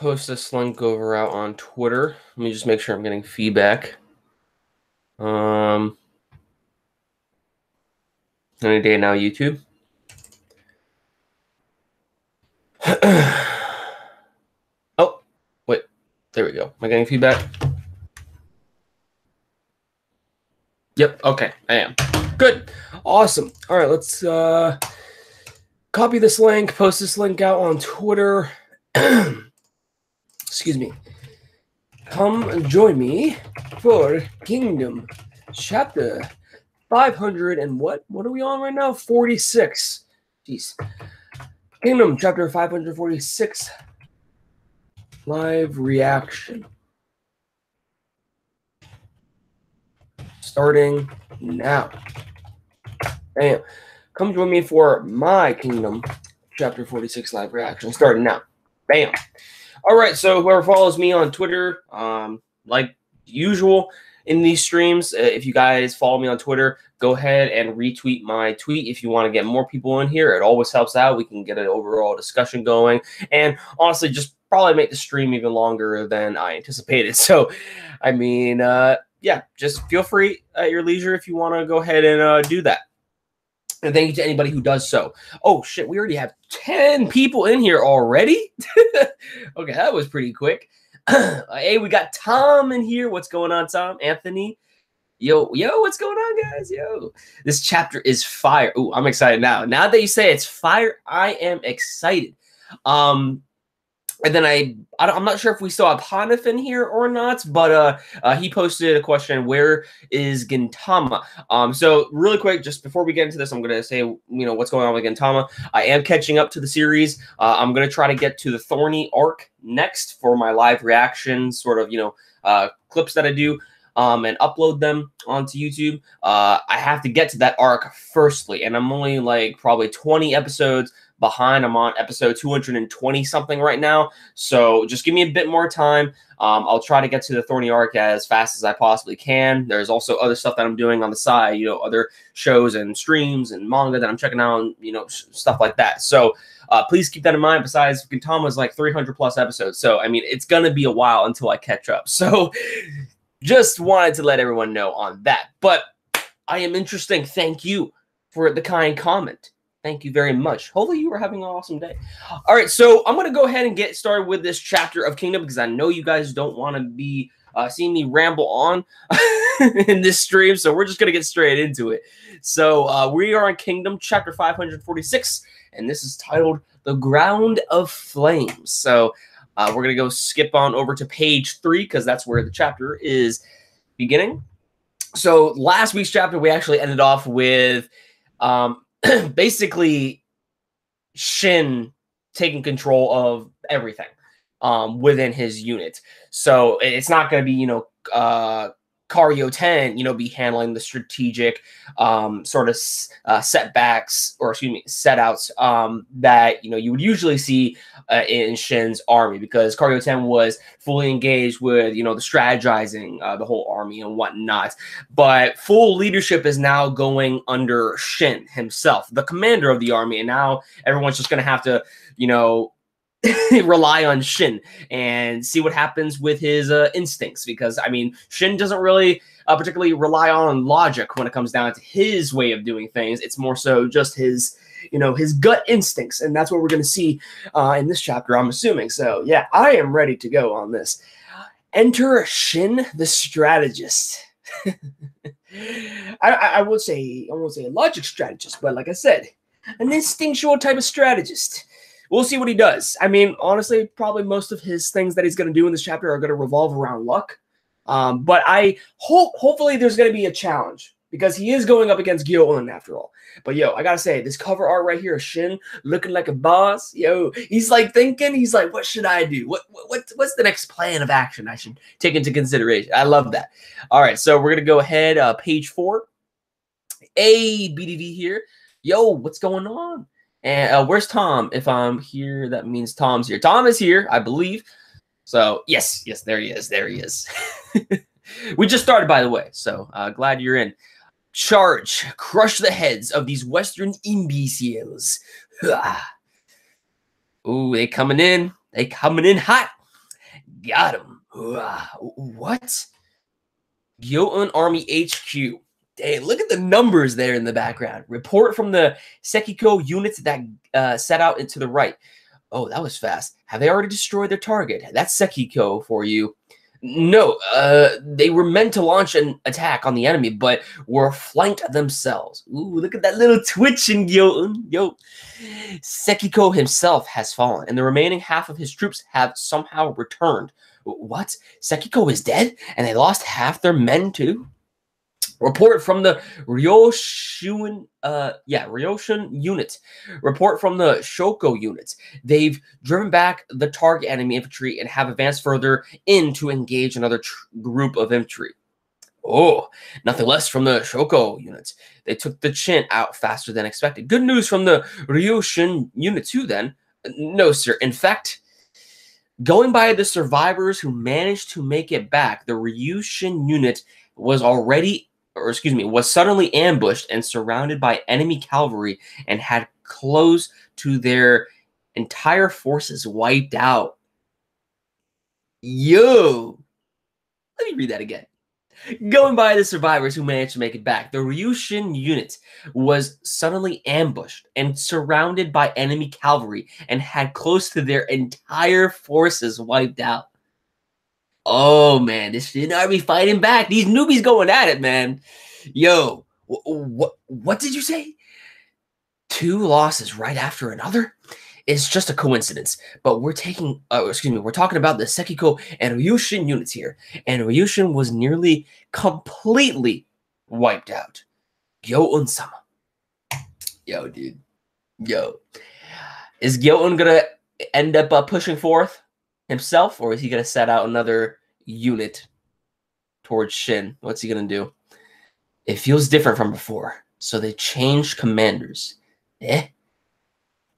post this link over out on Twitter. Let me just make sure I'm getting feedback. Any day now, YouTube. Oh, wait. There we go. Am I getting feedback? Yep. Okay, I am. Good. Awesome. All right, let's copy this link, post this link out on Twitter. Excuse me. Come join me for Kingdom chapter 500 and what? What are we on right now? 46. Jeez. Kingdom chapter 546. Live reaction. Starting now. Bam. Come join me for my Kingdom chapter 46 live reaction. Starting now. Bam. All right, so whoever follows me on Twitter, like usual in these streams, if you guys follow me on Twitter, go ahead and retweet my tweet if you want to get more people in here. It always helps out. We can get an overall discussion going, and honestly, just probably make the stream even longer than I anticipated. So, I mean, yeah, just feel free at your leisure if you want to go ahead and do that. And thank you to anybody who does so. Oh, shit, we already have 10 people in here already? Okay, that was pretty quick. Hey, we got Tom in here. What's going on, Tom? Anthony? Yo, what's going on, guys? Yo. This chapter is fire. Ooh, I'm excited now. Now that you say it's fire, I am excited. And then I'm not sure if we saw a Panif in here or not, but he posted a question, where is Gintama? So really quick, just before we get into this, I'm going to say, what's going on with Gintama. I am catching up to the series. I'm going to try to get to the Thorny arc next for my live reaction sort of, clips that I do and upload them onto YouTube. I have to get to that arc firstly, and I'm only like probably 20 episodes behind. I'm on episode 220 something right now, so just give me a bit more time. I'll try to get to the Thorny arc as fast as I possibly can. There's also other stuff that I'm doing on the side, other shows and streams and manga that I'm checking out, stuff like that. So please keep that in mind. Besides, Gintama's like 300 plus episodes, so I mean it's gonna be a while until I catch up. So just wanted to let everyone know on that. But I am interesting. Thank you for the kind comment. Thank you very much. Hopefully you are having an awesome day. All right, so I'm going to go ahead and get started with this chapter of Kingdom because I know you guys don't want to be seeing me ramble on in this stream, so we're just going to get straight into it. So we are on Kingdom chapter 546, and this is titled The Ground of Flames. So we're going to go skip on over to page 3 because that's where the chapter is beginning. So last week's chapter, we actually ended off with basically Shin taking control of everything within his unit. So it's not going to be, Karyo 10, be handling the strategic sort of setbacks, or excuse me, setouts that, you would usually see in Shin's army, because Karyo 10 was fully engaged with, the strategizing, the whole army and whatnot. But full leadership is now going under Shin himself, the commander of the army. And now everyone's just going to have to, rely on Shin and see what happens with his instincts, because I mean Shin doesn't really particularly rely on logic when it comes down to his way of doing things. It's more so just his his gut instincts, and that's what we're going to see in this chapter, I'm assuming. So yeah, I am ready to go on this. Enter Shin the strategist. I won't say a logic strategist, but like I said, an instinctual type of strategist. We'll see what he does. I mean, honestly, probably most of his things that he's going to do in this chapter are going to revolve around luck. But I hopefully there's going to be a challenge, because he is going up against Gyou'un after all. But yo, I got to say, this cover art right here of Shin looking like a boss. Yo, he's like thinking, he's like, what should I do? What's the next plan of action I should take into consideration? I love that. All right, so we're going to go ahead, page 4. BDD here. Yo, what's going on? And where's Tom? If I'm here, that means Tom's here. Tom is here, I believe. So, yes, there he is. There he is. We just started, by the way, so glad you're in. Charge. Crush the heads of these Western imbeciles. Ooh, they coming in. They coming in hot. Got him. What? Gyou'un Army HQ. Hey, look at the numbers there in the background. Report from the Sekiko units that set out into the right. Oh, that was fast. Have they already destroyed their target? That's Sekiko for you. No, they were meant to launch an attack on the enemy, but were flanked themselves. Ooh, look at that little twitch in Gyou'un. Yo. Sekiko himself has fallen, and the remaining half of his troops have somehow returned. What? Sekiko is dead? And they lost half their men too? Report from the Ryoshin unit. Report from the Shoko units. They've driven back the target enemy infantry and have advanced further in to engage another group of infantry. Oh, nothing less from the Shoko units. They took the Shin out faster than expected. Good news from the Ryoshin unit too then. No, sir. In fact, going by the survivors who managed to make it back, the Ryoshin unit was suddenly ambushed and surrounded by enemy cavalry and had close to their entire forces wiped out. Yo! Let me read that again. Going by the survivors who managed to make it back, the Ryoshin unit was suddenly ambushed and surrounded by enemy cavalry and had close to their entire forces wiped out. Oh, man, this should not be fighting back. These newbies going at it, man. Yo, what did you say? 2 losses right after another? It's just a coincidence, but we're talking about the Sekiko and Ryoshin units here, and Ryoshin was nearly completely wiped out. Gyou'un-sama. Yo, dude. Yo. Is Gyou'un gonna end up pushing forth himself, or is he going to set out another unit towards Shin? What's he going to do? It feels different from before, so they changed commanders.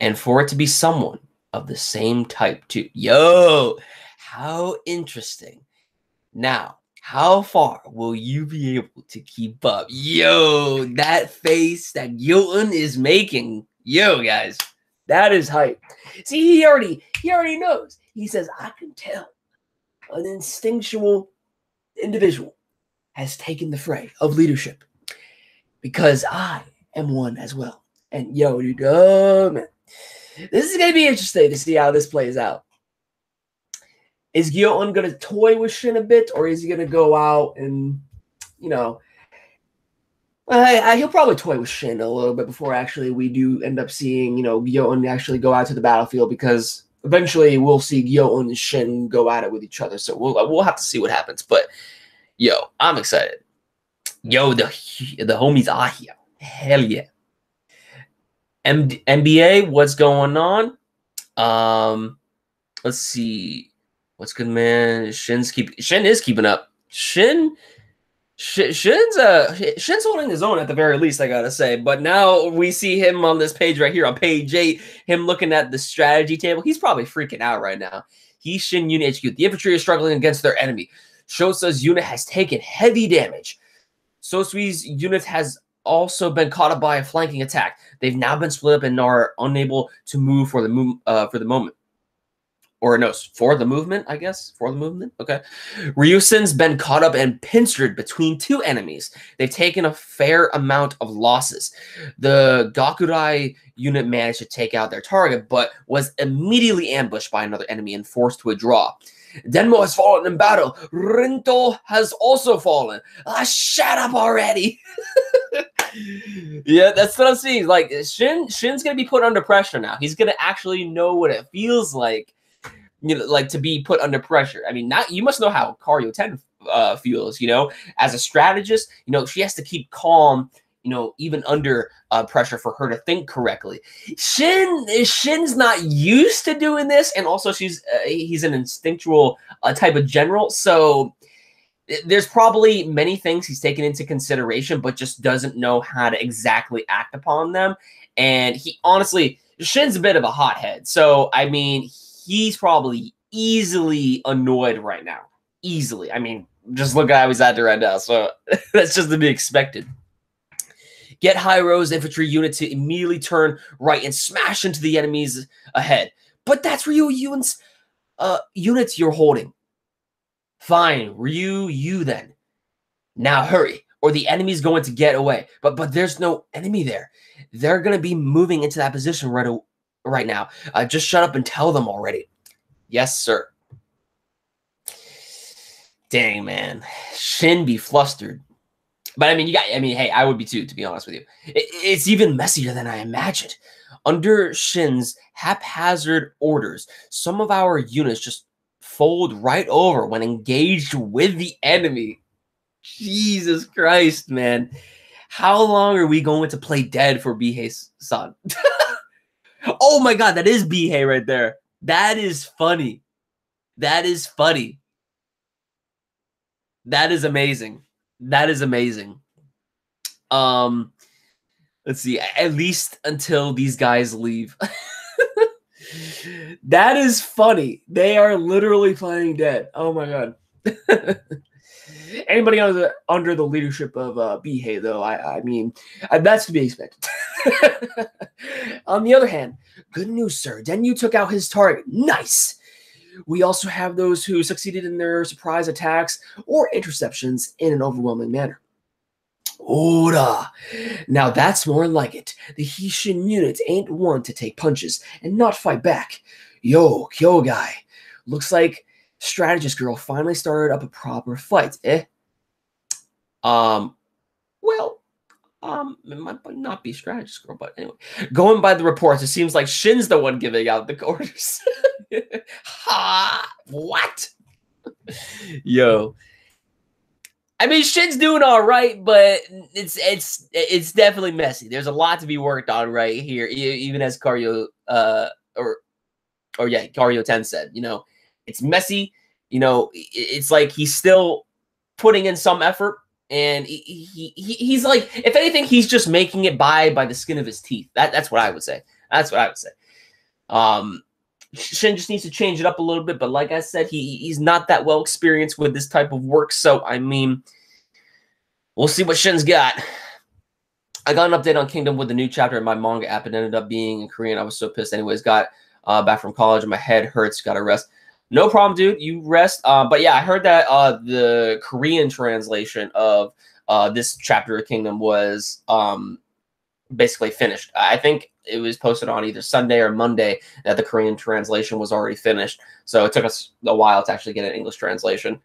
And for it to be someone of the same type too. Yo, how interesting. Now, how far will you be able to keep up? Yo, that face that Gyou'un is making. Yo, guys, that is hype. See, he already knows. He says, I can tell an instinctual individual has taken the fray of leadership because I am one as well. And yo, dude, oh man, this is going to be interesting to see how this plays out. Is Gyou'un going to toy with Shin a bit, or is he going to go out and, you know, he'll probably toy with Shin a little bit before actually we do end up seeing, you know, Gyou'un actually go out to the battlefield, because eventually we'll see Gyou'un and Shin go at it with each other. So we'll have to see what happens. But yo, I'm excited. Yo, the homies are here. Hell yeah. NBA, what's going on? Let's see. What's good, man? Shin is keeping up. Shin's holding his own at the very least, I gotta say. But now we see him on this page right here, on page 8, him looking at the strategy table. He's probably freaking out right now. He's Shin Unit HQ. The infantry is struggling against their enemy. Shosa's unit has taken heavy damage. Sosui's unit has also been caught up by a flanking attack. They've now been split up and are unable to move for the moment. Or no, for the movement, I guess. For the movement? Okay. Ryusen's been caught up and pincered between 2 enemies. They've taken a fair amount of losses. The Gakurai unit managed to take out their target, but was immediately ambushed by another enemy and forced to withdraw. Denmo has fallen in battle. Rinto has also fallen. Shut up already. Yeah, that's what I'm seeing. Like, Shin's going to be put under pressure now. He's going to actually know what it feels like, you know, like to be put under pressure. I mean, you must know how Karyo 10 feels, you know, as a strategist. You know, she has to keep calm, you know, even under pressure for her to think correctly. Shin's not used to doing this, and also he's an instinctual type of general, so there's probably many things he's taken into consideration, but just doesn't know how to exactly act upon them. And Shin's a bit of a hothead, so I mean, he's probably easily annoyed right now. Easily. I mean, just look at how he's acting right now. So that's just to be expected. Get Hyro's infantry unit to immediately turn right and smash into the enemies ahead. But that's Ryu'un's units you're holding. Fine, Ryu, you then. Now hurry, or the enemy's going to get away. But there's no enemy there. They're going to be moving into that position right now. Just shut up and tell them already. Yes, sir. Dang, man. Shin be flustered. But I mean, hey, I would be too, to be honest with you. It's even messier than I imagined. Under Shin's haphazard orders, some of our units just fold right over when engaged with the enemy. Jesus Christ, man. How long are we going to play dead for Bihei's son? Oh my God, that is Bihei right there. That is funny. That is funny. That is amazing. That is amazing. Let's see. At least until these guys leave. That is funny. They are literally playing dead. Oh my God. Anybody under the leadership of Bihei, though, I mean, that's to be expected. On the other hand, good news, sir. Denyu took out his target. Nice. We also have those who succeeded in their surprise attacks or interceptions in an overwhelming manner. Ora! Now that's more like it. The Hishin units ain't one to take punches and not fight back. Yo, Kyogai. Looks like Strategist Girl finally started up a proper fight, eh? Well, it might not be Strategist Girl, but anyway. Going by the reports, it seems like Shin's the one giving out the orders. Ha! What? Yo. I mean, Shin's doing all right, but it's definitely messy. There's a lot to be worked on right here, even as Kario Kario 10 said. You know, it's messy. You know, it's like he's still putting in some effort, and he's like, if anything, he's just making it by the skin of his teeth. That's what I would say. That's what I would say. Shin just needs to change it up a little bit, but like I said, he's not that well experienced with this type of work. So I mean, we'll see what Shin's got. I got an update on Kingdom with the new chapter in my manga app. It ended up being in Korean. I was so pissed. Anyways, got back from college and my head hurts. Got to rest. No problem, dude. You rest. But yeah, I heard that the Korean translation of this chapter of Kingdom was basically finished. I think it was posted on either Sunday or Monday that the Korean translation was already finished. So it took us a while to actually get an English translation.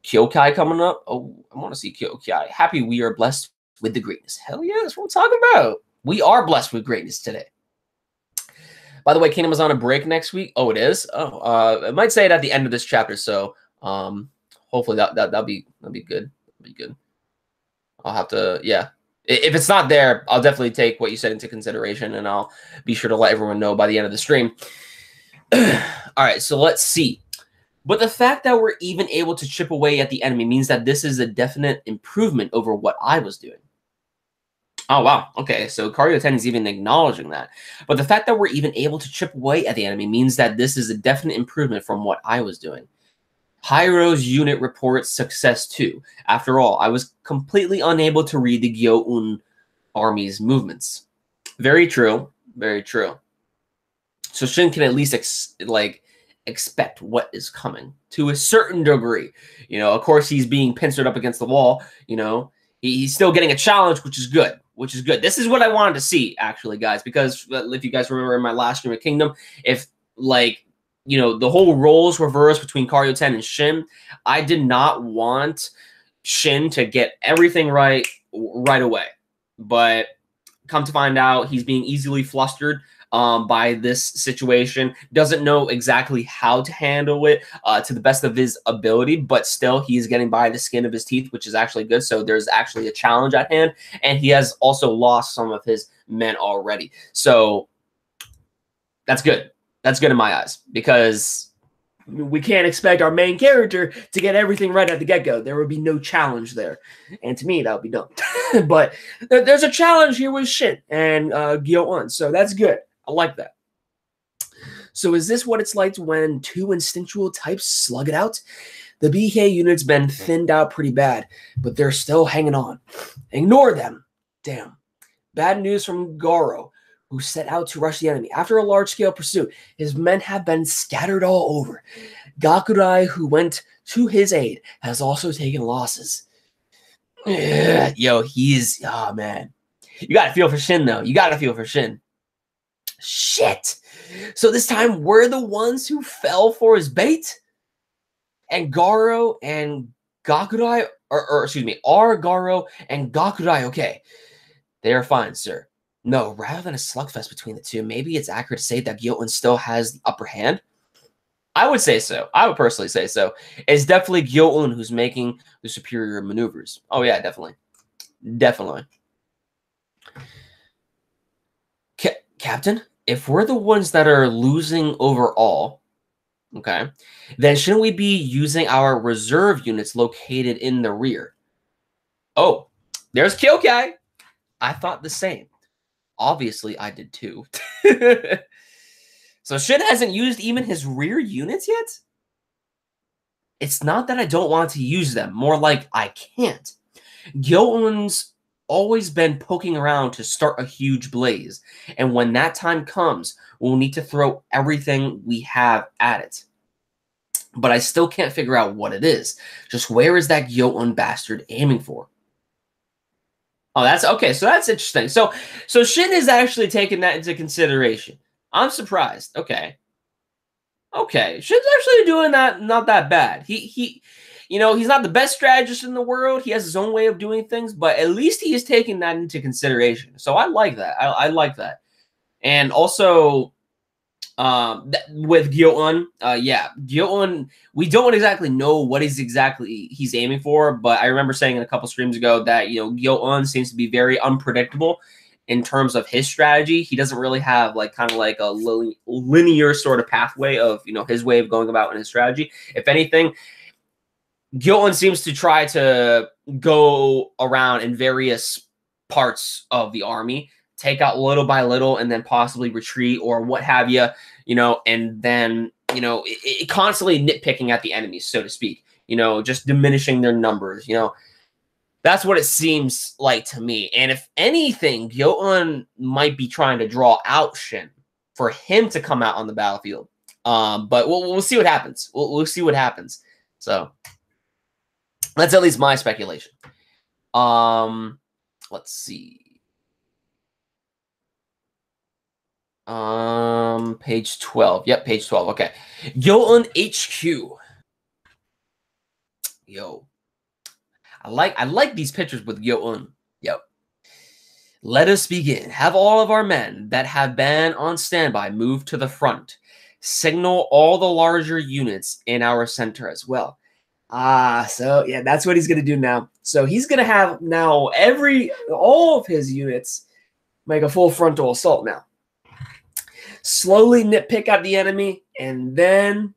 Kyokai coming up. Oh, I want to see Kyokai. Happy we are blessed with the greatness. Hell yeah, that's what I'm talking about. We are blessed with greatness today. By the way, Kingdom is on a break next week. Oh, it is? Oh, it might say it at the end of this chapter. So hopefully that'll be good. That'll be good. I'll have to, yeah. If it's not there, I'll definitely take what you said into consideration, and I'll be sure to let everyone know by the end of the stream. All right, so let's see. But the fact that we're even able to chip away at the enemy means that this is a definite improvement over what I was doing. Oh, wow. Okay, so Kario 10 is even acknowledging that. But the fact that we're even able to chip away at the enemy means that this is a definite improvement from what I was doing. Hyro's unit reports success too. After all, I was completely unable to read the Gyou'un army's movements. Very true. Very true. So Shin can at least expect what is coming to a certain degree. You know, of course, he's being pincered up against the wall. You know, he's still getting a challenge, which is good. Which is good. This is what I wanted to see, actually, guys, because if you guys remember in my last stream of Kingdom, if you know, the whole roles reversed between Kario 10 and Shin, I did not want Shin to get everything right away. But come to find out, he's being easily flustered by this situation. Doesn't know exactly how to handle it to the best of his ability, but still he's getting by the skin of his teeth, which is actually good. So there's actually a challenge at hand, and he has also lost some of his men already. So that's good. That's good in my eyes, because we can't expect our main character to get everything right at the get-go. There would be no challenge there. And to me, that would be dumb. But there's a challenge here with Shin and Gyou'un, so that's good. I like that. So is this what it's like when two instinctual types slug it out? The Bihei unit's been thinned out pretty bad, but they're still hanging on. Ignore them. Damn. Bad news from Goro. who set out to rush the enemy. After a large-scale pursuit, his men have been scattered all over. Gakurai, who went to his aid, has also taken losses. Yo, he's... Oh, man. You got to feel for Shin, though. You got to feel for Shin. Shit. So this time, we're the ones who fell for his bait? And Garo and Gakurai... Or excuse me, are Garo and Gakurai okay? They are fine, sir. No, rather than a slugfest between the two, maybe it's accurate to say that Gyou'un still has the upper hand? I would say so. I would personally say so. It's definitely Gyou'un who's making the superior maneuvers. Oh, yeah, definitely. Definitely. Captain, if we're the ones that are losing overall, okay, then shouldn't we be using our reserve units located in the rear? Oh, there's Kyokai. I thought the same. Obviously, I did too. So Shin hasn't used even his rear units yet? It's not that I don't want to use them. More like I can't. Gyou'un's always been poking around to start a huge blaze. And when that time comes, we'll need to throw everything we have at it. But I still can't figure out what it is. Just where is that Gyou'un bastard aiming for? Oh, that's okay. So that's interesting. So Shin is actually taking that into consideration. I'm surprised. Okay. Okay. Shin's actually doing that not that bad. He you know, he's not the best strategist in the world. He has his own way of doing things, but at least he is taking that into consideration. So I like that. I like that. And also with Gyou'un, yeah, Gyou'un, we don't exactly know what he's aiming for, but I remember saying in a couple streams ago that, you know, Gyou'un seems to be very unpredictable in terms of his strategy. He doesn't really have like kind of like a linear sort of pathway of, you know, his way of going about in his strategy. If anything, Gyou'un seems to try to go around in various parts of the army, take out little by little, and then possibly retreat or what have you, you know, and then, you know, it constantly nitpicking at the enemies, so to speak, you know, just diminishing their numbers, you know. That's what it seems like to me. And if anything, Gyou'un might be trying to draw out Shin for him to come out on the battlefield. But we'll see what happens. We'll see what happens. So that's at least my speculation. Let's see. Page 12. Yep, page 12. Okay. Gyou'un HQ. Yo. I like these pictures with Gyou'un. Yep. Let us begin. Have all of our men that have been on standby move to the front. Signal all the larger units in our center as well. So yeah, that's what he's gonna do now. So he's gonna have now all of his units make a full frontal assault now. Slowly nitpick at the enemy, and then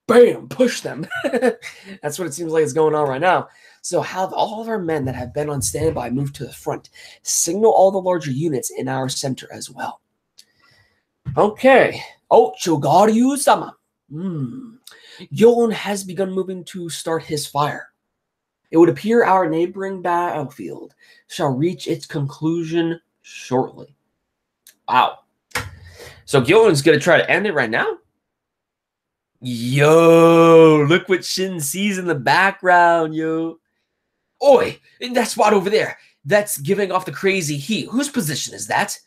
bam, push them. That's what it seems like is going on right now. So have all of our men that have been on standby move to the front. Signal all the larger units in our center as well. Okay. Oh, Chogaryu-sama. Gyou'un has begun moving to start his fire. It would appear our neighboring battlefield shall reach its conclusion shortly. Wow. So Gyou'un's going to try to end it right now? Yo, look what Shin sees in the background, yo. Oi, in that spot over there, that's giving off the crazy heat. Whose position is that?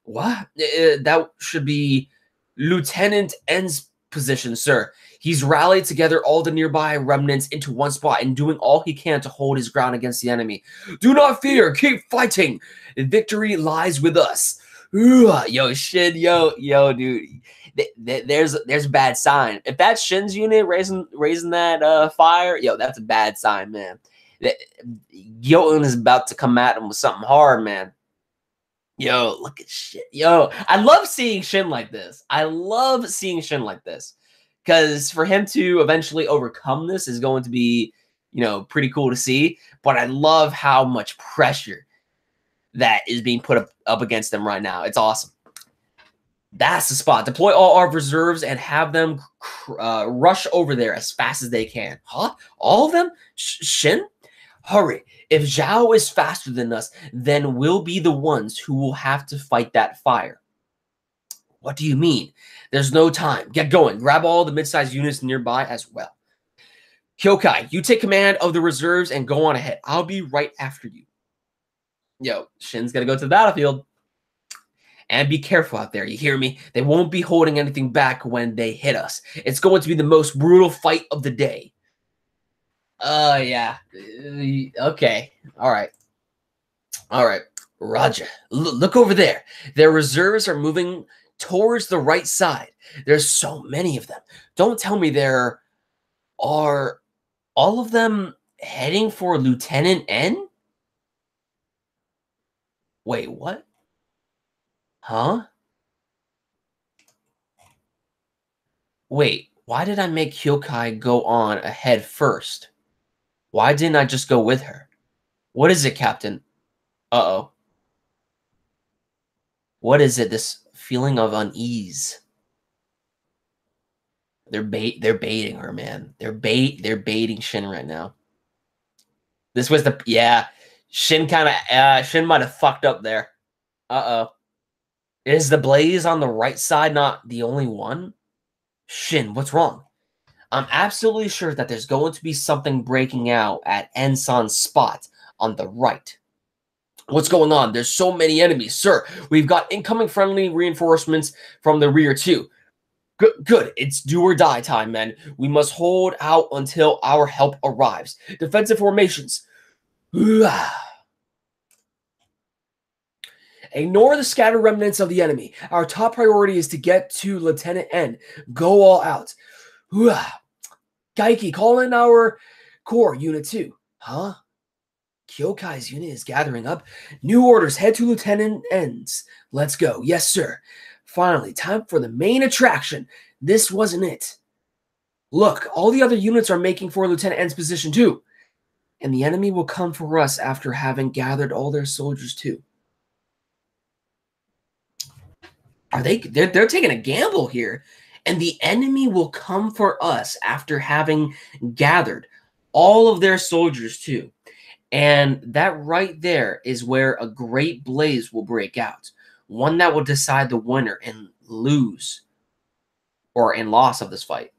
What? That should be Lieutenant N's position, sir. He's rallied together all the nearby remnants into one spot and doing all he can to hold his ground against the enemy. Do not fear. Keep fighting. Victory lies with us. Yo, Shin, yo, dude. There's a bad sign. If that's Shin's unit raising that fire, yo, that's a bad sign, man. Gyou'un is about to come at him with something hard, man. Yo, look at shit. Yo, I love seeing Shin like this. I love seeing Shin like this. Because for him to eventually overcome this is going to be, you know, pretty cool to see. But I love how much pressure that is being put up against them right now. It's awesome. That's the spot. Deploy all our reserves and have them rush over there as fast as they can. Huh? All of them? Shin? Hurry. If Zhao is faster than us, then we'll be the ones who will have to fight that fire. What do you mean? There's no time. Get going. Grab all the mid-sized units nearby as well. Kyokai, you take command of the reserves and go on ahead. I'll be right after you. Yo, Shin's gonna go to the battlefield. And be careful out there, you hear me? They won't be holding anything back when they hit us. It's going to be the most brutal fight of the day. Yeah. Okay. All right. All right. Roger. Look over there. Their reserves are moving towards the right side. There's so many of them. Don't tell me there are all of them heading for Lieutenant N? Wait, what? Huh? Wait, why did I make Kyokai go on ahead first? Why didn't I just go with her? What is it, Captain? Uh-oh. What is it, this feeling of unease? They're baiting her, man. They're baiting Shin right now. This was the Shin might have fucked up there. Uh-oh. Is the blaze on the right side not the only one? Shin, what's wrong? I'm absolutely sure that there's going to be something breaking out at Ensan's spot on the right. What's going on? There's so many enemies, sir. We've got incoming friendly reinforcements from the rear too. Good. It's do or die time, men. We must hold out until our help arrives. Defensive formations. Ignore the scattered remnants of the enemy. Our top priority is to get to Lieutenant N. Go all out. Gaiki, call in our core unit 2. Huh? Kyokai's unit is gathering up. New orders. Head to Lieutenant N's. Let's go. Yes, sir. Finally, time for the main attraction. This wasn't it. Look, all the other units are making for Lieutenant N's position too. And the enemy will come for us after having gathered all their soldiers too. They're taking a gamble here. And the enemy will come for us after having gathered all of their soldiers too. And that right there is where a great blaze will break out. One that will decide the winner and lose or and loss of this fight.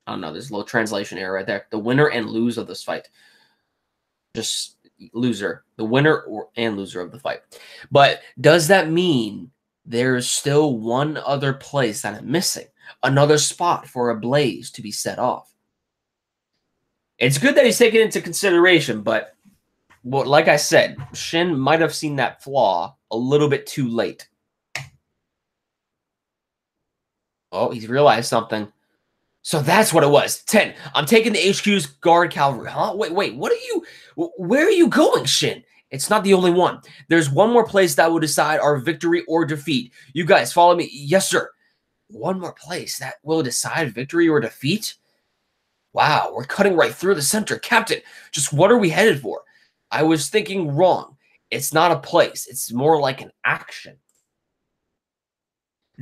I don't know. There's a little translation error right there. The winner and lose of this fight. Just loser. The winner and loser of the fight. But does that mean there's still one other place that I'm missing? Another spot for a blaze to be set off. It's good that he's taken into consideration, but well, like I said, Shin might have seen that flaw a little bit too late. Oh, he's realized something. So that's what it was. 10. I'm taking the HQ's guard cavalry. Huh? Wait. What are you? Where are you going, Shin? It's not the only one. There's one more place that will decide our victory or defeat. You guys follow me? Yes, sir. One more place that will decide victory or defeat? Wow, we're cutting right through the center. Captain, just what are we headed for? I was thinking wrong. It's not a place. It's more like an action.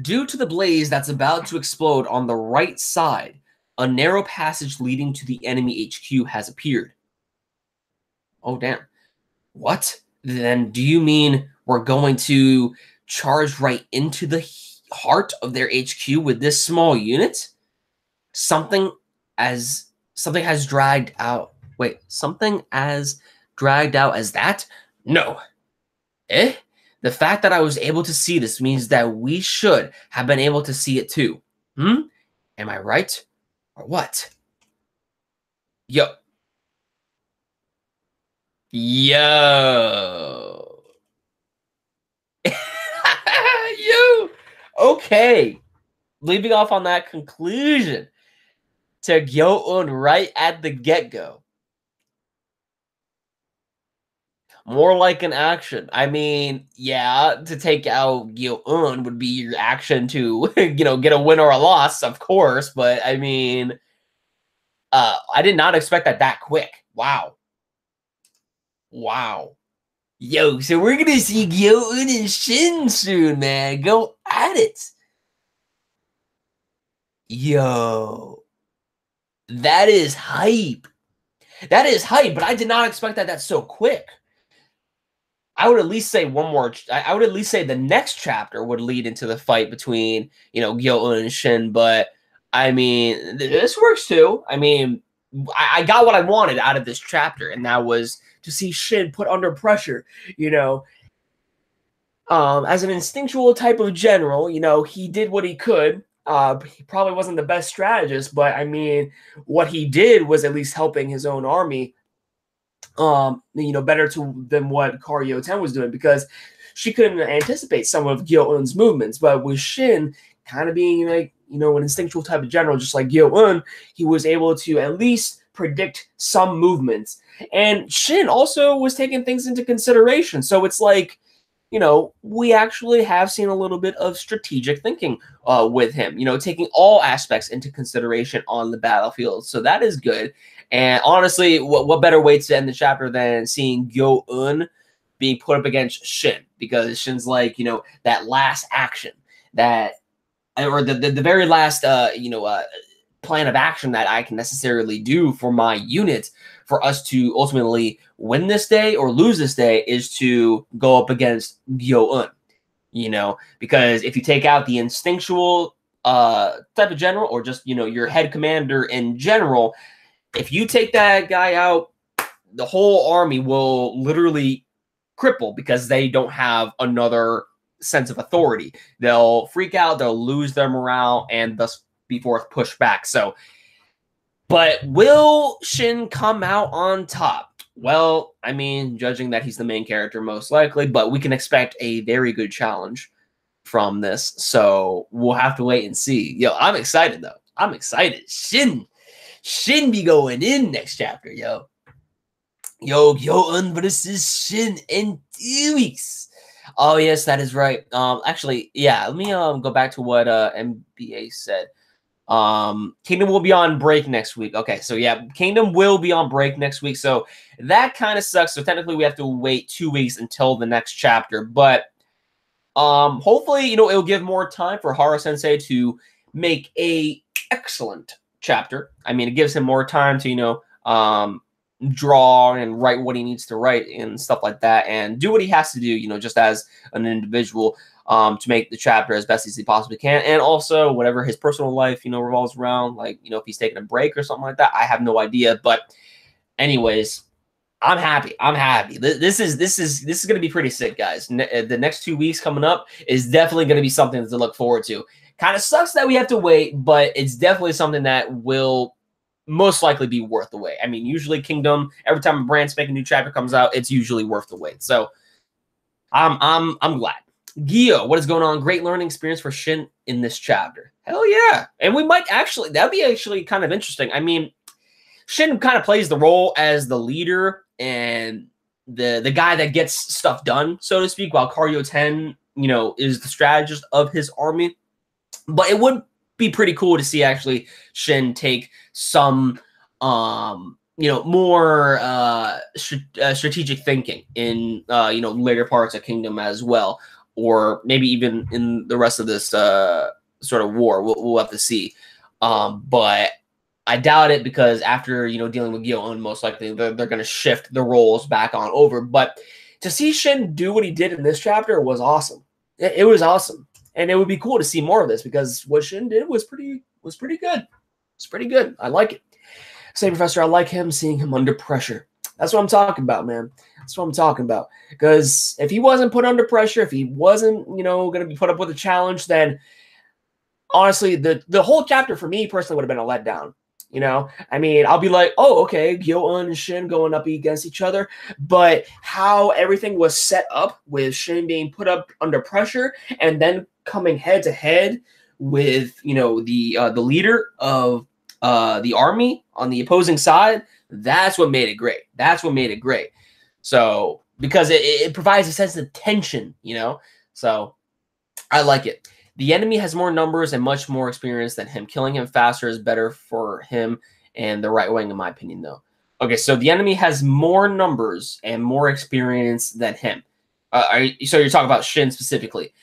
Due to the blaze that's about to explode on the right side, a narrow passage leading to the enemy HQ has appeared. Oh, damn. What? Then do you mean we're going to charge right into the heart of their HQ with this small unit? Something has dragged out. Wait, something as dragged out as that? No. Eh? The fact that I was able to see this means that we should have been able to see it too. Am I right? Or what? Yo. Yo. Okay. Leaving off on that conclusion to Gyou'un right at the get-go. More like an action. I mean, yeah, to take out Gyou'un would be your action to, get a win or a loss, of course. But, I mean, I did not expect that quick. Wow. Yo, so we're going to see Gyou'un and Shin soon, man. Go at it. Yo. That is hype. That is hype, but I did not expect that's so quick. I would at least say one more. I would at least say the next chapter would lead into the fight between, Gyou'un and Shin. But I mean, this works too. I mean, I got what I wanted out of this chapter, and that was to see Shin put under pressure. As an instinctual type of general, he did what he could. He probably wasn't the best strategist, but I mean, what he did was at least helping his own army. Better than what Gyou'un was doing, because she couldn't anticipate some of Gyou'un's movements. But with Shin kind of being like, an instinctual type of general, just like Gyou'un, he was able to at least predict some movements. And Shin also was taking things into consideration. So it's like, we actually have seen a little bit of strategic thinking with him, taking all aspects into consideration on the battlefield. So that is good. And honestly, what better way to end the chapter than seeing Gyou'un being put up against Shin? Because Shin's like, that last action, or the very last, plan of action that I can necessarily do for my unit for us to ultimately win this day or lose this day is to go up against Gyou'un, because if you take out the instinctual type of general, or just, your head commander in general, if you take that guy out, the whole army will literally cripple because they don't have another sense of authority. They'll freak out, they'll lose their morale, and thus be forth pushed back. So, but will Shin come out on top? Well, I mean, judging that he's the main character, most likely, but we can expect a very good challenge from this. So we'll have to wait and see. Yo, I'm excited though. I'm excited. Shin be going in next chapter, yo. Gyou'un versus Shin in 2 weeks. Oh, yes, that is right. Actually, yeah, let me go back to what MBA said. Kingdom will be on break next week. Okay, so yeah, Kingdom will be on break next week. So that kind of sucks. So technically we have to wait 2 weeks until the next chapter. But hopefully, it'll give more time for Hara Sensei to make a excellent chapter. I mean, it gives him more time to, draw and write what he needs to write and stuff like that, and do what he has to do, just as an individual, to make the chapter as best as he possibly can. And also whatever his personal life, revolves around, like, if he's taking a break or something like that, I have no idea. But anyways, I'm happy. This is going to be pretty sick, guys. The next 2 weeks coming up is definitely going to be something to look forward to. Kind of sucks that we have to wait, but it's definitely something that will most likely be worth the wait. I mean, usually Kingdom, every time a brand spanking new chapter comes out, it's usually worth the wait. So I'm glad. Gio, what is going on? Great learning experience for Shin in this chapter. Hell yeah. And we might actually, that'd be actually kind of interesting. I mean, Shin kind of plays the role as the leader and the guy that gets stuff done, so to speak, while Gyou'un, is the strategist of his army. But it would be pretty cool to see actually Shin take some more strategic thinking in later parts of Kingdom as well, or maybe even in the rest of this sort of war. We'll have to see. But I doubt it, because after dealing with Gyou'un, most likely they're going to shift the roles back on over. But to see Shin do what he did in this chapter was awesome. It was awesome. And it would be cool to see more of this, because what Shin did was pretty good. It's pretty good. I like it. Say, Professor, I like him, seeing him under pressure. That's what I'm talking about, man. That's what I'm talking about. Because if he wasn't put under pressure, if he wasn't, going to be put up with a challenge, then honestly, the whole chapter for me personally would have been a letdown. I mean, I'll be like, oh, okay, Gyou'un and Shin going up against each other. But how everything was set up with Shin being put up under pressure and then coming head to head with, the leader of the army on the opposing side, that's what made it great. That's what made it great. So, because it provides a sense of tension, So, I like it. The enemy has more numbers and much more experience than him. Killing him faster is better for him and the right wing, in my opinion, though. Okay, so the enemy has more numbers and more experience than him. So you're talking about Shin specifically.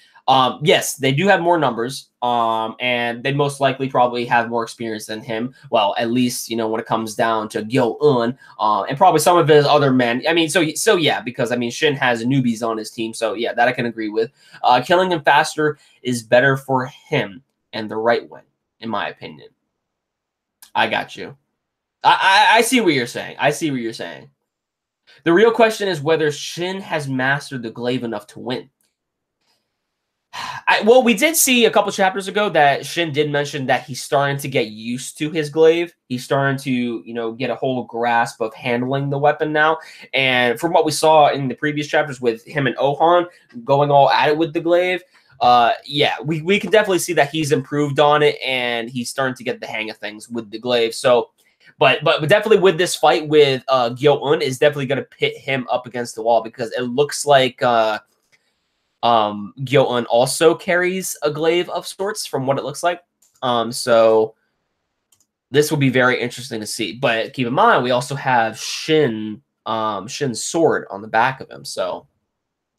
Yes, they do have more numbers, and they most likely probably have more experience than him. Well, at least, you know, when it comes down to Gyou'un, and probably some of his other men. I mean, so yeah, because I mean, Shin has newbies on his team, so yeah, that I can agree with. Killing him faster is better for him and the right way, in my opinion. I got you. I see what you're saying. I see what you're saying. The real question is whether Shin has mastered the glaive enough to win. Well, we did see a couple chapters ago that Shin did mention that he's starting to get used to his glaive. He's starting to, you know, get a whole grasp of handling the weapon now. And from what we saw in the previous chapters with him and Ohan going all at it with the glaive, yeah, we can definitely see that he's improved on it and he's starting to get the hang of things with the glaive. So, but definitely with this fight with Gyou'un is definitely going to pit him up against the wall because it looks like Gyou'un also carries a glaive of sorts from what it looks like. So this will be very interesting to see. But keep in mind, we also have Shin's sword on the back of him. So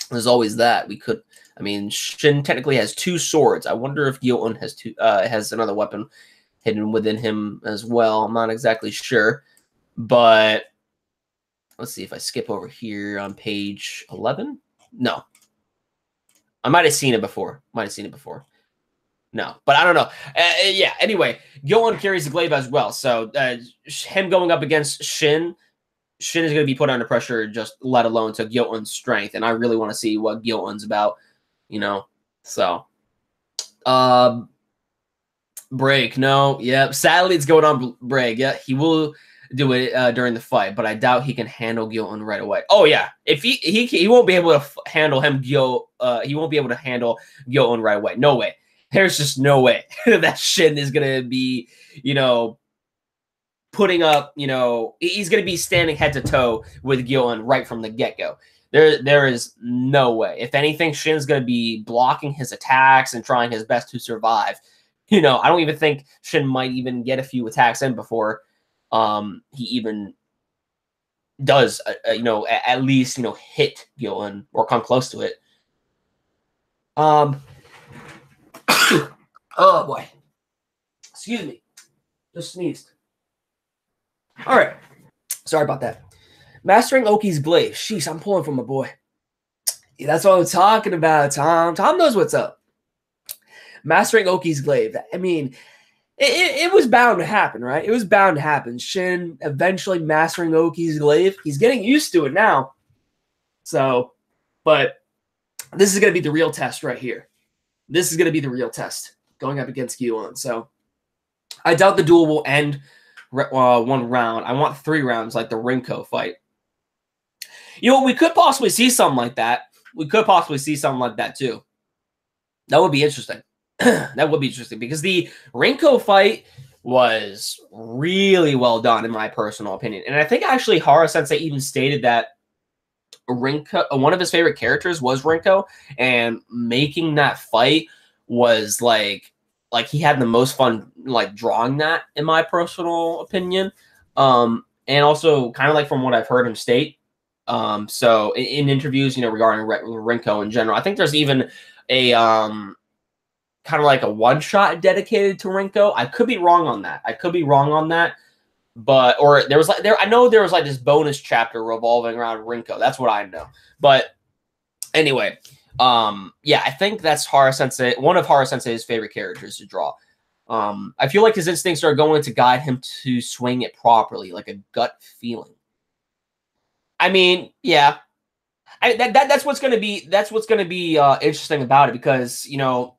there's always that. We could, I mean, Shin technically has 2 swords. I wonder if Gyou'un has another weapon hidden within him as well. I'm not exactly sure. But let's see if I skip over here on page 11. No. I might have seen it before. No, but I don't know. Yeah, anyway, Gyou'un carries the glaive as well. So him going up against Shin is going to be put under pressure, just let alone to Gyou'un's strength. And I really want to see what Gyou'un's about, you know. So, break. No, yeah. Sadly, it's going on break. Yeah, he will do it during the fight, but I doubt he can handle Gyou'un right away. Oh yeah, if he won't be able to handle him, he won't be able to handle Gyou'un right away. No way. There's just no way that Shin is gonna be, you know, putting up, you know, he's gonna be standing head to toe with Gyou'un right from the get go. There is no way. If anything, Shin's gonna be blocking his attacks and trying his best to survive. You know, I don't even think Shin might even get a few attacks in before he even does, you know, at least, you know, hit Gyou'un or come close to it. Oh boy, excuse me, just sneezed. All right, sorry about that. Mastering Oki's glaive. Sheesh, I'm pulling from my boy. Yeah, that's what I'm talking about, Tom. Tom knows what's up. Mastering Oki's glaive. I mean, it was bound to happen, right? It was bound to happen. Shin eventually mastering Oki's glaive. He's getting used to it now. So, but this is going to be the real test right here. This is going to be the real test going up against Gyou'un. So, I doubt the duel will end 1 round. I want 3 rounds like the Rinko fight. You know, we could possibly see something like that. We could possibly see something like that too. That would be interesting. That would be interesting because the Rinko fight was really well done in my personal opinion. And I think actually Hara Sensei even stated that Rinko, one of his favorite characters was Rinko, and making that fight was like he had the most fun like drawing that in my personal opinion. And also kind of like from what I've heard him state. So in interviews, you know, regarding Rinko in general, I think there's even a kind of like a one-shot dedicated to Rinko. I could be wrong on that. But there was like I know there was like this bonus chapter revolving around Rinko. That's what I know. But anyway, yeah, I think that's Hara Sensei, one of Hara Sensei's favorite characters to draw. I feel like his instincts are going to guide him to swing it properly, like a gut feeling. I mean, yeah. That's what's going to be interesting about it because, you know,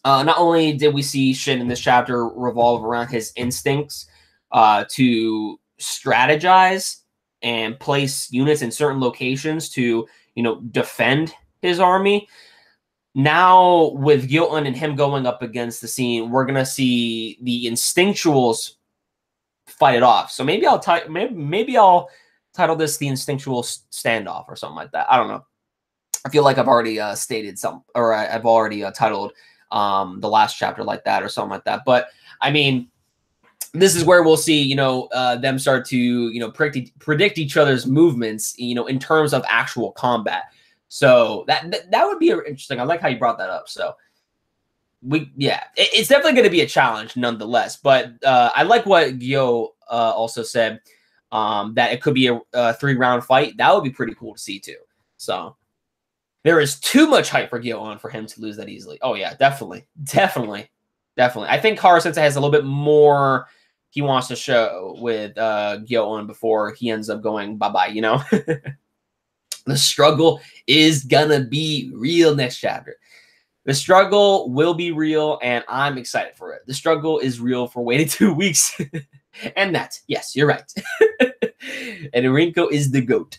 not only did we see Shin in this chapter revolve around his instincts to strategize and place units in certain locations to, you know, defend his army. Now with Gyou'un and him going up against the scene, we're gonna see the instinctuals fight it off. So maybe I'll title this the instinctual standoff or something like that. I don't know. I feel like I've already stated some, or I've already titled the last chapter like that or something like that. But I mean, this is where we'll see, you know, them start to, you know, predict each other's movements, you know, in terms of actual combat. So that would be interesting. I like how you brought that up. So it's definitely going to be a challenge nonetheless. But I like what Gyo also said, that it could be a 3-round fight. That would be pretty cool to see too. So there is too much hype for Gyou'un for him to lose that easily. Oh yeah, definitely. I think Hara Sensei has a little bit more he wants to show with Gyou'un before he ends up going bye-bye, you know? The struggle is gonna be real next chapter. The struggle will be real, and I'm excited for it. The struggle is real for waiting 2 weeks. And that, yes, you're right. And Rinko is the GOAT.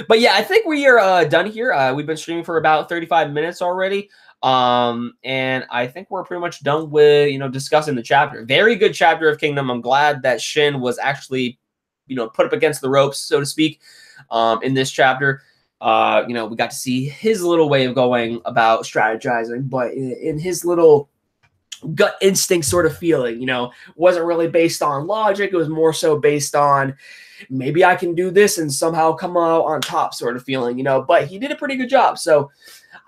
But yeah, I think we are done here. We've been streaming for about 35 minutes already. And I think we're pretty much done with, discussing the chapter. Very good chapter of Kingdom. I'm glad that Shin was actually, put up against the ropes, so to speak, in this chapter. We got to see his little way of going about strategizing, but in his little gut instinct sort of feeling, wasn't really based on logic. It was more so based on maybe I can do this and somehow come out on top sort of feeling, but he did a pretty good job. So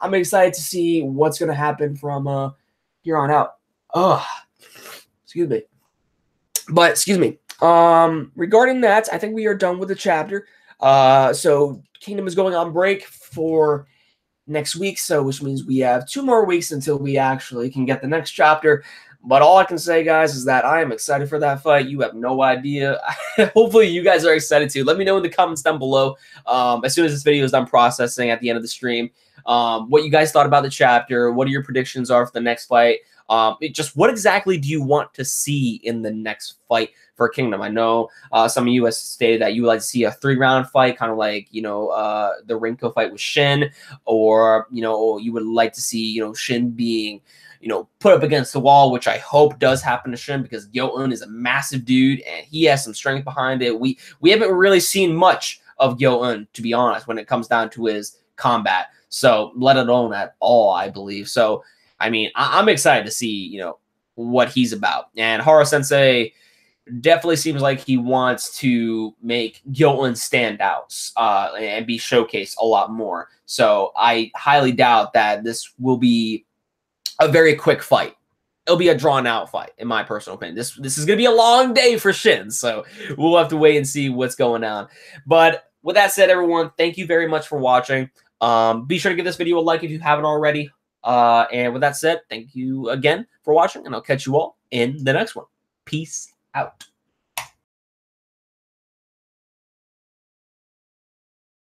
I'm excited to see what's going to happen from here on out. Excuse me. But excuse me. Regarding that, I think we are done with the chapter. So Kingdom is going on break for next week, which means we have 2 more weeks until we actually can get the next chapter. But all I can say, guys, is that I am excited for that fight. You have no idea. Hopefully, you guys are excited too. Let me know in the comments down below as soon as this video is done processing at the end of the stream, what you guys thought about the chapter, what your predictions are for the next fight. Just what exactly do you want to see in the next fight for Kingdom? I know some of you have stated that you would like to see a 3-round fight, kind of like, the Rinko fight with Shin, or, you would like to see, Shin being, put up against the wall, which I hope does happen to Shin, because Gyou'un is a massive dude and he has some strength behind it. We haven't really seen much of Gyou'un, to be honest, when it comes down to his combat. So let alone at all, I believe. So, I mean, I'm excited to see, what he's about. And Hara Sensei definitely seems like he wants to make Gyou'un stand out and be showcased a lot more. So I highly doubt that this will be a very quick fight. It'll be a drawn-out fight, in my personal opinion. This is going to be a long day for Shin, so we'll have to wait and see what's going on. But with that said, everyone, thank you very much for watching. Be sure to give this video a like if you haven't already. And with that said, thank you again for watching, and I'll catch you all in the next one. Peace out.